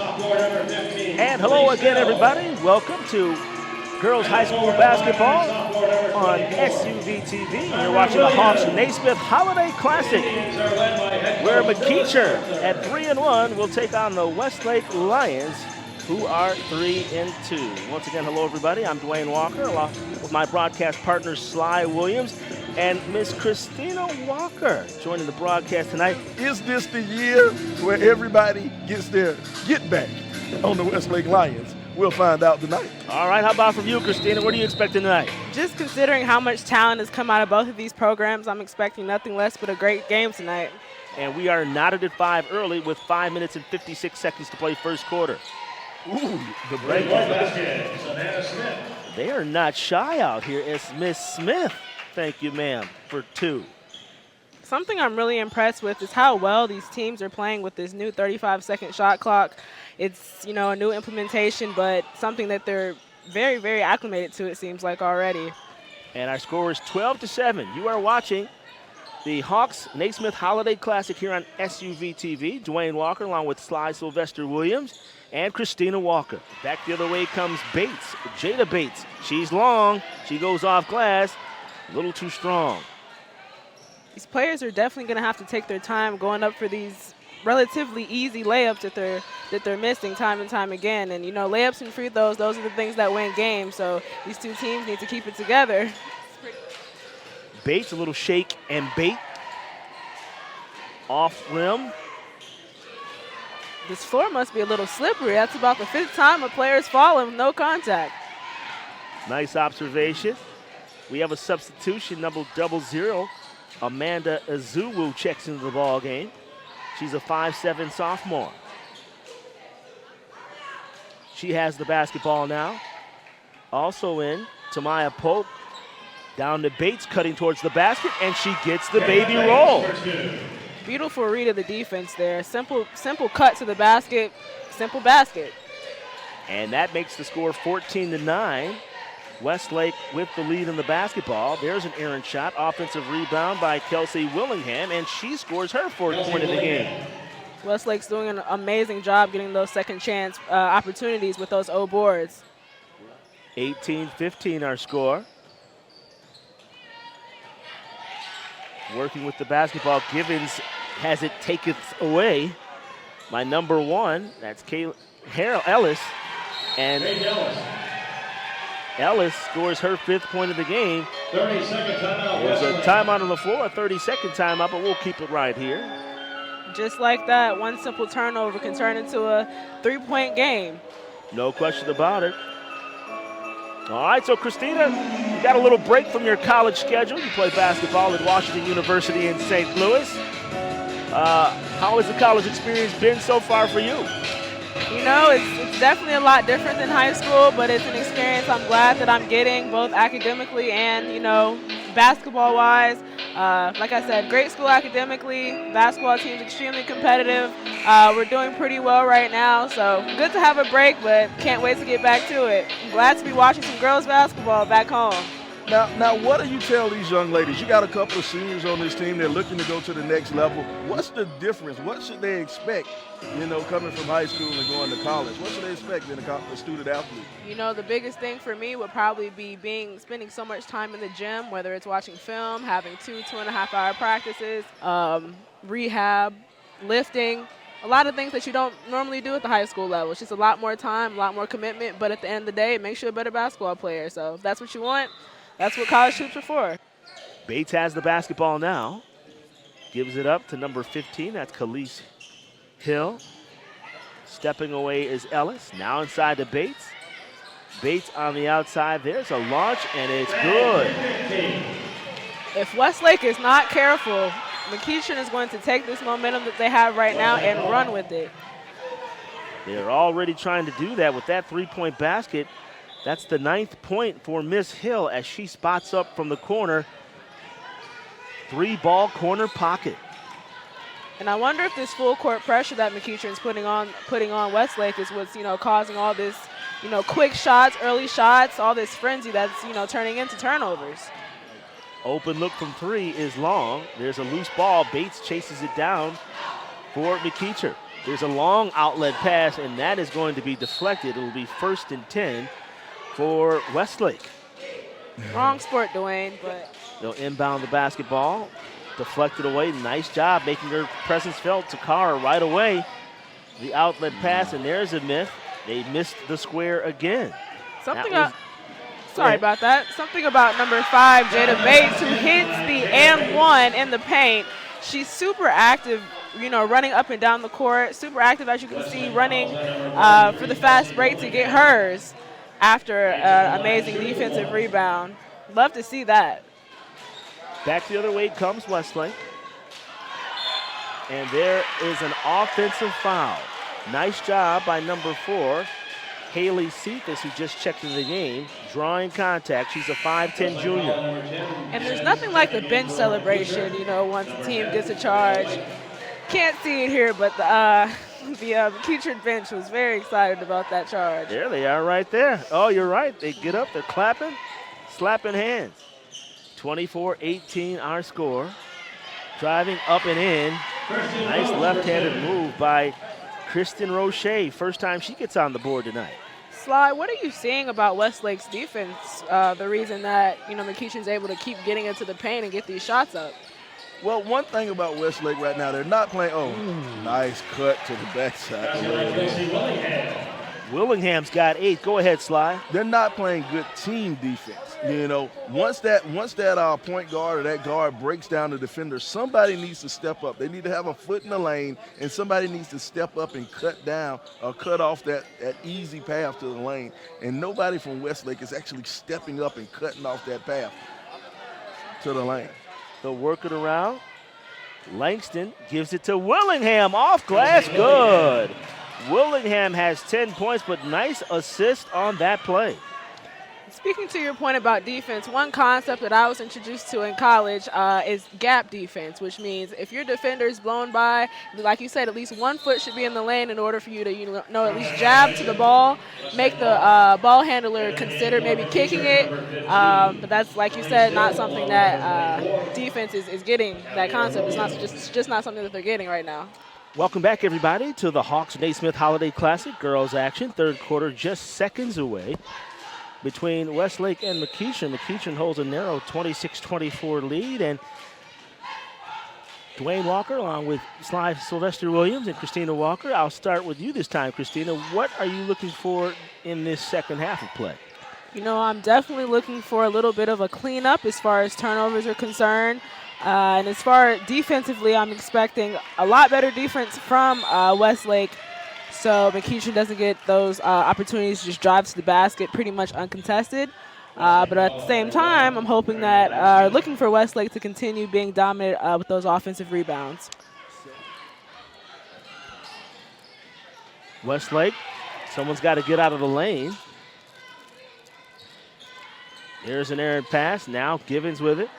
And hello again, everybody. Welcome to Girls High School Basketball on SUV TV. You're watching the Hawks Naismith Holiday Classic, where McEacher at 3-1 will take on the Westlake Lions, who are 3-2. Once again, hello, everybody. I'm Duane Walker, along with my broadcast partner, Sly Williams, and Miss Christina Walker joining the broadcast tonight. Is this the year where everybody gets their get back on the Westlake Lions? We'll find out tonight. All right, how about from you, Christina? What are you expecting tonight? Just considering how much talent has come out of both of these programs, I'm expecting nothing less but a great game tonight. And we are knotted at 5 early with 5 minutes and 56 seconds to play first quarter. Ooh, the break. They are not shy out here. It's Miss Smith. Thank you, ma'am, for 2. Something I'm really impressed with is how well these teams are playing with this new 35-second shot clock. It's, a new implementation, but something that they're very, very acclimated to, it seems like, already. And our score is 12-7. You are watching the Hawks Naismith Holiday Classic here on SUV TV. Duane Walker along with Sly Sylvester Williams and Christina Walker. Back the other way comes Bates, Jada Bates. She's long. She goes off glass. A little too strong. These players are definitely going to have to take their time going up for these relatively easy layups that they're missing time and time again. And, layups and free throws, those are the things that win games. So these two teams need to keep it together. Bates, a little shake and bait. Off rim. This floor must be a little slippery. That's about the 5th time a player's fallen with no contact. Nice observation. We have a substitution, number 00. Amanda Azuwu checks into the ball game. She's a 5'7" sophomore. She has the basketball now. Also in, Tamaya Pope. Down to Bates, cutting towards the basket, and she gets the baby roll. Beautiful read of the defense there. Simple cut to the basket, simple basket. And that makes the score 14-9. Westlake with the lead in the basketball. There's an errant shot. Offensive rebound by Kelsey Willingham, and she scores her 4th point of the game. Westlake's doing an amazing job getting those second chance opportunities with those O boards. 18-15 our score. Working with the basketball, Givens has it taken away by number 1. That's Ellis. And Ellis scores her 5th point of the game. 30-second timeout. There's a timeout on the floor, a 30-second timeout, but we'll keep it right here. Just like that, one simple turnover can turn into a 3-point game. No question about it. All right, so Christina, you got a little break from your college schedule. You play basketball at Washington University in St. Louis. How has the college experience been so far for you? It's definitely a lot different than high school, but it's an experience I'm glad that I'm getting, both academically and, basketball-wise. Like I said, great school academically. Basketball team's extremely competitive. We're doing pretty well right now, so good to have a break, but can't wait to get back to it. I'm glad to be watching some girls basketball back home. Now, what do you tell these young ladies? You got a couple of seniors on this team. They're looking to go to the next level. What's the difference? What should they expect, coming from high school and going to college? What should they expect in a student athlete? The biggest thing for me would probably be spending so much time in the gym, whether it's watching film, having 2.5-hour practices, rehab, lifting, a lot of things that you don't normally do at the high school level. It's just a lot more time, a lot more commitment, but at the end of the day, it makes you a better basketball player. So if that's what you want, that's what college hoops are for. Bates has the basketball now. Gives it up to number 15. That's Khalees Hill. Stepping away is Ellis. Now inside to Bates. Bates on the outside. There's a launch, and it's good. If Westlake is not careful, McEacher is going to take this momentum that they have right now and run with it. They're already trying to do that with that 3-point basket. That's the 9th point for Miss Hill as she spots up from the corner. 3-ball corner pocket. And I wonder if this full court pressure that McEacher is putting on Westlake is what's, causing all this, quick shots, early shots, all this frenzy that's, turning into turnovers. Open look from 3 is long. There's a loose ball. Bates chases it down for McEacher. There's a long outlet pass, and that is going to be deflected. It will be 1st and 10 for Westlake. Wrong sport, Duane, but They'll inbound the basketball, deflected away. Nice job making her presence felt. Takara right away. The outlet pass, and there's a miss. They missed the square again. Sorry about that. Something about number 5, Jada Bates, who hits the and-one in the paint. She's super active, running up and down the court. Super active, as you can see, running for the fast break to get hers after an amazing defensive rebound. Love to see that. Back the other way comes Westlake. And there is an offensive foul. Nice job by number 4, Haley Cephas, who just checked in the game, drawing contact. She's a 5'10 junior. And there's nothing like the bench celebration, once the team gets a charge. Can't see it here, but the Keatron bench was very excited about that charge. There they are right there. Oh, you're right. They get up, they're clapping, slapping hands. 24-18 our score. Driving up and in. Nice left-handed move by Kristen Roche. First time she gets on the board tonight. Sly, what are you seeing about Westlake's defense? The reason that, McEachern's able to keep getting into the paint and get these shots up. Well, one thing about Westlake right now, they're not playing. Oh, nice cut to the backside. Willingham's got 8. Go ahead, Sly. They're not playing good team defense. Once that point guard or that guard breaks down the defender, somebody needs to step up. They need to have a foot in the lane, and somebody needs to step up and cut down or cut off that easy path to the lane. And nobody from Westlake is actually stepping up and cutting off that path to the lane. They'll work it around. Langston gives it to Willingham. Off glass, good. Willingham has 10 points, but nice assist on that play. Speaking to your point about defense, one concept that I was introduced to in college is gap defense, which means if your defender is blown by, like you said, at least 1 foot should be in the lane in order for you to, at least jab to the ball, make the ball handler consider maybe kicking it. But that's, like you said, not something that defense is getting. That concept is not just not something that they're getting right now. Welcome back, everybody, to the Hawks Naismith Holiday Classic girls action. Third quarter just seconds away between Westlake and McEachern. McEachern holds a narrow 26-24 lead, and Duane Walker along with Sylvester Williams and Christina Walker. I'll start with you this time, Christina. What are you looking for in this second half of play? I'm definitely looking for a little bit of a cleanup as far as turnovers are concerned. And as far as defensively, I'm expecting a lot better defense from Westlake, so McEachern doesn't get those opportunities to just drive to the basket pretty much uncontested. But at the same time, I'm hoping that looking for Westlake to continue being dominant with those offensive rebounds. Westlake, someone's got to get out of the lane. There's an errant pass. Now Givens with it.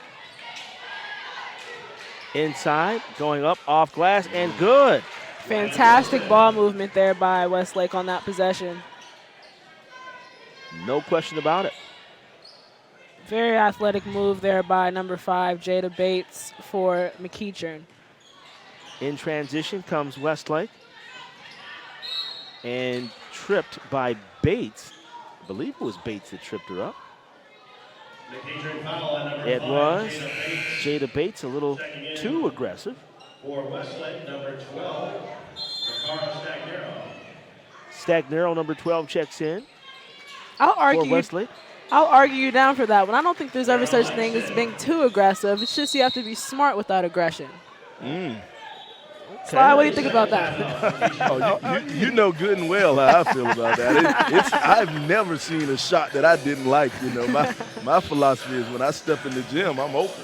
Inside, going up, off glass, and good. Fantastic ball movement there by Westlake on that possession. No question about it. Very athletic move there by number 5, Jada Bates for McEachern. In transition comes Westlake. And tripped by Bates. I believe it was Bates that tripped her up. It was Jada Bates, a little too aggressive. For Westlake, number 12, Stagnero, number 12, checks in. I'll argue you down for that one. I don't think there's ever such thing as being too aggressive. It's just you have to be smart without aggression. Sly, what do you think about that? You know good and well how I feel about that. I've never seen a shot that I didn't like. My philosophy is when I step in the gym, I'm open.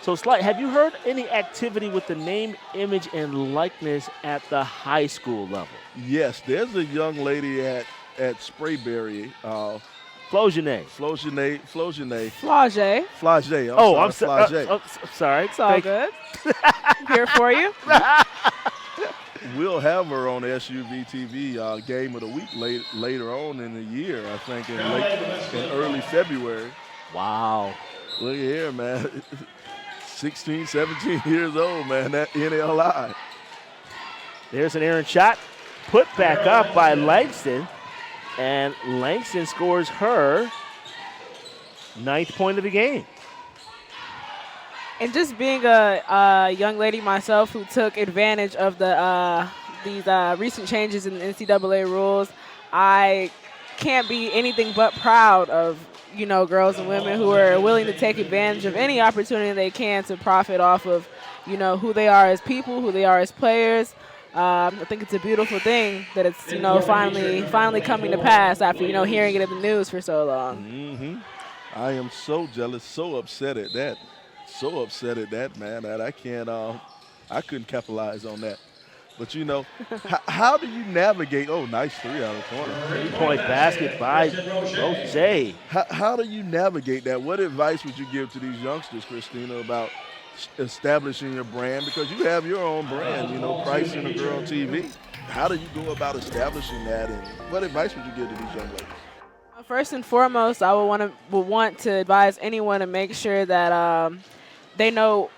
So, Sly, have you heard any activity with the name, image, and likeness at the high school level? Yes, there's a young lady at Sprayberry. Flaugenet. Flage. I'm sorry. It's all good. I'm here for you. We'll have her on SUV TV Game of the Week later on in the year, I think, in early February. Wow. Look at here, man. 16, 17 years old, man, that NLI. There's an errant shot. Put back up by Langston. And Langston scores her 9th point of the game. And just being a young lady myself who took advantage of these recent changes in the NCAA rules, I can't be anything but proud of, girls and women who are willing to take advantage of any opportunity they can to profit off of, who they are as people, who they are as players. I think it's a beautiful thing that it's, finally coming to pass after, hearing it in the news for so long. Mm-hmm. I am so jealous, so upset at that. So upset at that, man, that I can't, I couldn't capitalize on that. But, how do you navigate? Oh, nice 3 out of the corner. 3-point basket by Roche. How do you navigate that? What advice would you give to these youngsters, Christina, about establishing your brand? Because you have your own brand, Price and a Girl TV. How do you go about establishing that, and what advice would you give to these young ladies? First and foremost, I would want to advise anyone to make sure that they know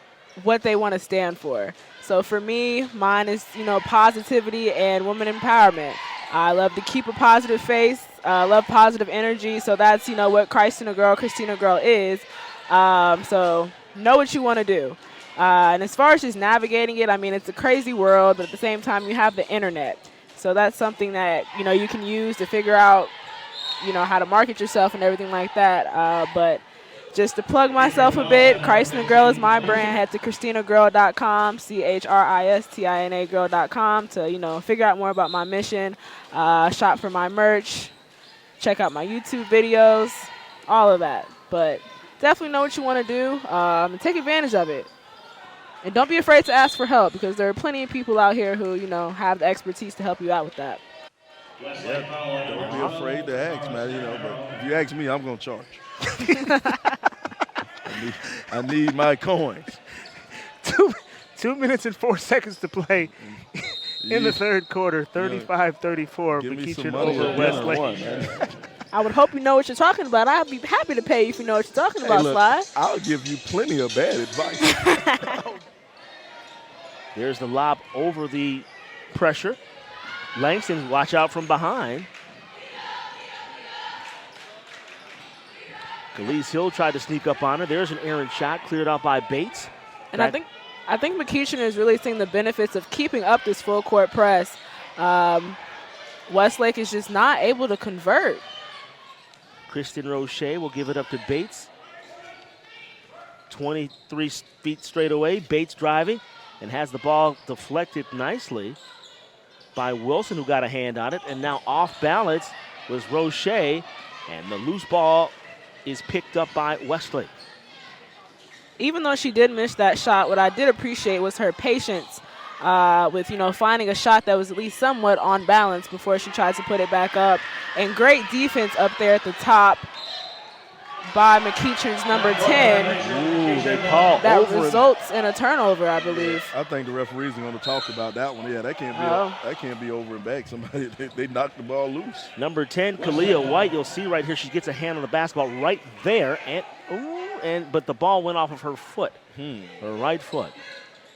what they want to stand for. So for me, mine is, positivity and women empowerment. I love to keep a positive face. I love positive energy. So that's, what Christina Girl is. So know what you want to do. And as far as just navigating it, it's a crazy world, but at the same time, you have the internet. So that's something that, you can use to figure out, how to market yourself and everything like that. But just to plug myself a bit, Christina Girl is my brand. Head to ChristinaGirl.com, CHRISTINA Girl.com to, figure out more about my mission, shop for my merch, check out my YouTube videos, all of that. But definitely know what you want to do and take advantage of it. And don't be afraid to ask for help, because there are plenty of people out here who, have the expertise to help you out with that. Yeah, don't be afraid to ask, man, but if you ask me, I'm going to charge. I need my coins. 2 minutes and 4 seconds to play in the third quarter, 35-34. Give me some McEachin money over on Westlake. I would hope you know what you're talking about. I'd be happy to pay you if you know what you're talking about, Look, Sly. I'll give you plenty of bad advice. There's the lob over the pressure. Langston, watch out from behind. Khalees Hill tried to sneak up on her. There's an errant shot cleared out by Bates. And I think McEachin is really seeing the benefits of keeping up this full court press. Westlake is just not able to convert. Kristen Roche will give it up to Bates. 23 feet straight away. Bates driving and has the ball deflected nicely by Wilson, who got a hand on it. And now off balance was Roche, and the loose ball is picked up by Westlake. Even though she did miss that shot, what I did appreciate was her patience with, finding a shot that was at least somewhat on balance before she tried to put it back up. And great defense up there at the top by McEachin's number 10. Ooh, they call that over results in a turnover, I believe. I think the referees are going to talk about that one. Yeah, that can't be over and back. Somebody they knocked the ball loose. Number 10, Kalia White. You'll see right here, she gets a hand on the basketball right there, but the ball went off of her foot, her right foot.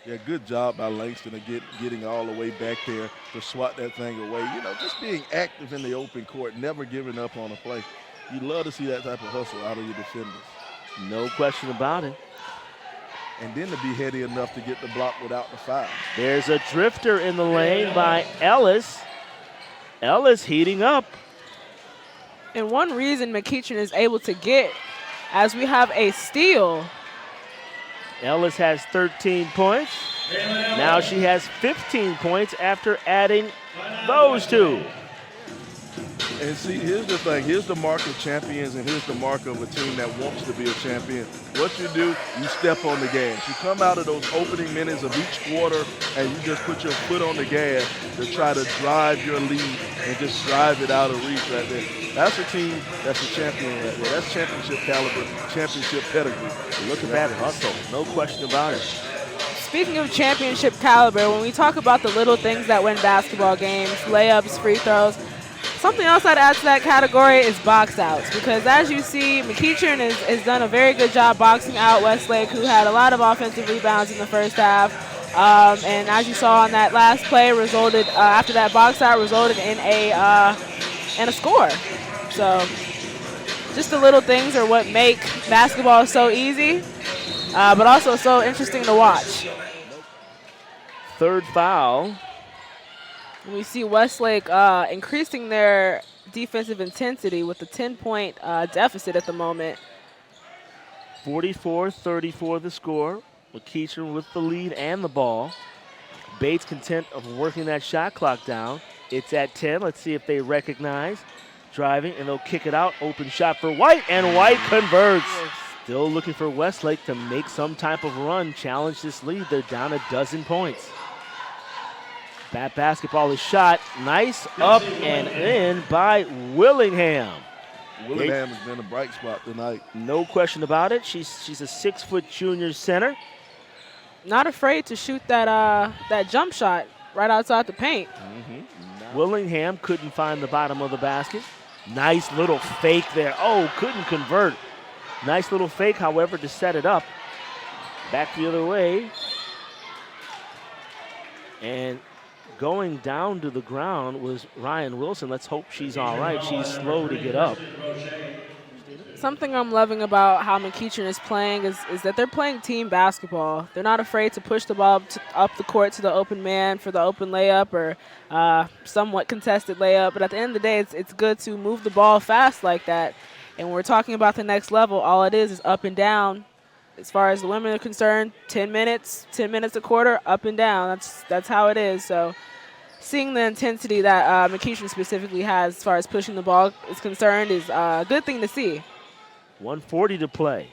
Yeah, good job by Langston of getting all the way back there to swat that thing away. Just being active in the open court, never giving up on a play. You love to see that type of hustle out of your defenders. No question about it. And then to be heady enough to get the block without the foul. There's a drifter in the lane by Ellis. Ellis heating up. And one reason McEachin is able to get, as we have a steal. Ellis has 13 points. Now she has 15 points after adding those two. And see, here's the thing. Here's the mark of champions, and here's the mark of a team that wants to be a champion. What you do, you step on the gas. You come out of those opening minutes of each quarter, and you just put your foot on the gas to try to drive your lead and just drive it out of reach right there. That's a team that's a champion right there. That's championship caliber, championship pedigree. Look at that hustle. No question about it. Speaking of championship caliber, when we talk about the little things that win basketball games, layups, free throws, something else I'd add to that category is box outs, because as you see, McEachin has done a very good job boxing out Westlake, who had a lot of offensive rebounds in the first half. And as you saw on that last play, resulted after that box out, resulted in a score. So just the little things are what make basketball so easy, but also so interesting to watch. Third foul. We see Westlake increasing their defensive intensity with a 10-point deficit at the moment. 44-34 the score. McEachern with the lead and the ball. Bates content of working that shot clock down. It's at 10. Let's see if they recognize. Driving, and they'll kick it out. Open shot for White, and White converts. Still looking for Westlake to make some type of run, challenge this lead. They're down a dozen points. That basketball is shot. Nice up and in by Willingham. Willingham has been a bright spot tonight. No question about it. She's a 6-foot junior center. Not afraid to shoot that jump shot right outside the paint. Willingham couldn't find the bottom of the basket. Nice little fake there. Oh, couldn't convert. Nice little fake, however, to set it up. Back the other way. And going down to the ground was Ryan Wilson. Let's hope she's all right. She's slow to get up. Something I'm loving about how McEachern is playing is that they're playing team basketball. They're not afraid to push the ball up the court to the open man for the open layup or somewhat contested layup. But at the end of the day, it's good to move the ball fast like that. And when we're talking about the next level, all it is up and down. As far as the women are concerned, 10 minutes a quarter, up and down. That's how it is. So seeing the intensity that McEachern specifically has as far as pushing the ball is concerned is a good thing to see. 1:40 to play.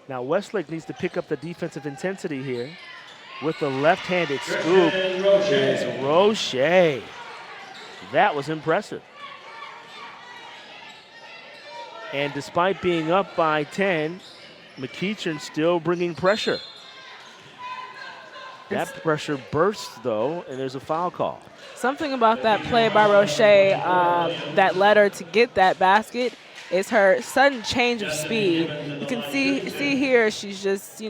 Now Westlake needs to pick up the defensive intensity here. With the left-handed scoop is Roche. That was impressive. And despite being up by 10, McEachern still bringing pressure. That pressure bursts, though, and there's a foul call. Something about that play by Roche that led her to get that basket is her sudden change of speed. You can see here she's just,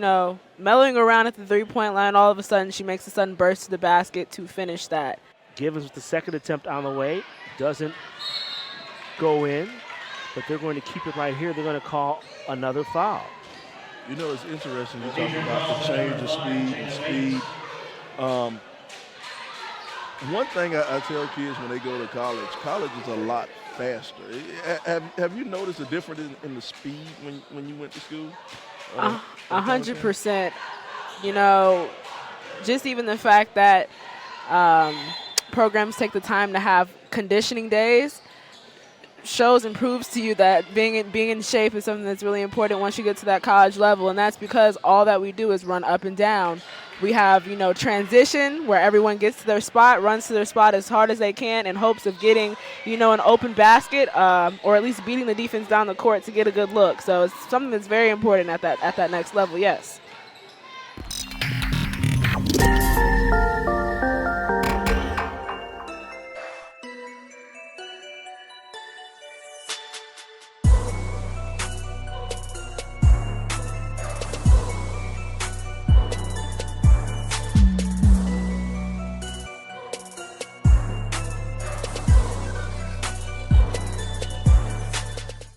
mellowing around at the three-point line. All of a sudden, she makes a sudden burst to the basket to finish that. Givens with the second attempt on the way. Doesn't go in, but they're going to keep it right here. They're going to call another foul. It's interesting you talk about the change of speed. One thing I tell kids when they go to college is a lot faster. Have you noticed a difference in the speed when you went to school? 100%. Just even the fact that programs take the time to have conditioning days shows and proves to you that being in shape is something that's really important once you get to that college level, and that's because all that we do is run up and down. We have, transition where everyone gets to their spot, runs to their spot as hard as they can in hopes of getting, an open basket or at least beating the defense down the court to get a good look. So it's something that's very important at that next level, yes.